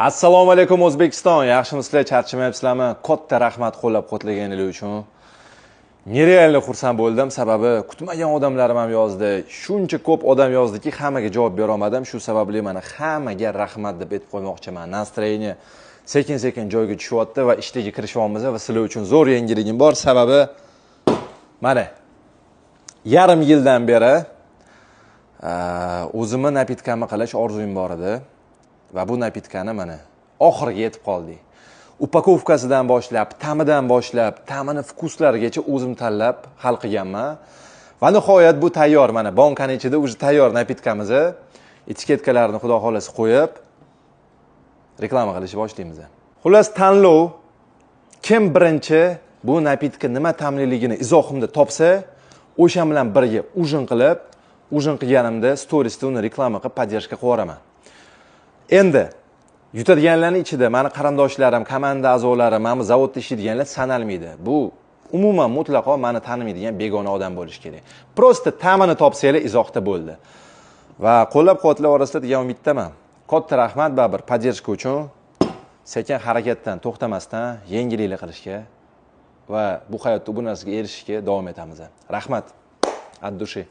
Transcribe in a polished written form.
Assalomu alaykum O'zbekiston. Yaxshimisizlar, charchamayapsizlarmi? Katta rahmat qo'llab-quvvatlaganingiz uchun. Nerealni xursand bo'ldim, sababi kutmagan odamlarim ham yozdi. Shuncha ko'p odam yozdiki, hammaga javob bera olmadim. Shu sababli mana hammaga rahmat deb aytib qo'ymoqchiman. Настроение sekin-sekin joyiga tushyapti va ishga kirishyapmiz va sizlar uchun zo'r yangiligim bor. Sababi mana yarim yildan beri o'zimni napitkani qilish orzum bor edi. Va bu napitkani mana oxiriga yetib qoldik. Upakovkasidan boshlab, ta'midan boshlab, ta'mini vkuslarigacha o'zim tanlab hal qilganman. Va nihoyat bu tayyor, mana bankaning ichida o'zi tayyor napitkamiz. Etiketkalarini xudo xolasa qo'yib reklama qilishni boshlaymiz. Xullas, tanlov kim birinchi bu napitka nima ta'mliligini izohimda topsa, o'sha bilan birga ujin qilganimda storiesda uni reklama qilib podдержка qilaman. Endi yutadiganlarning ichida meni qarindoshlarim, komanda a'zolari, mana zavodda ishlaydiganlar sanalmaydi. Bu umuman mutlaqo meni tanimaydigan begona odam bo'lish kerak. Prosta ta'mini topsanglar izohda bo'ldi. Va qo'llab-quvvatlar orasida degan umiddaman. Katta rahmat baribir podдержка uchun. Sekin harakatdan to'xtamasdan yengilliklar qilishga va bu hayotda bu narsaga erishishga davom etamiz. Rahmat. Ad dushi.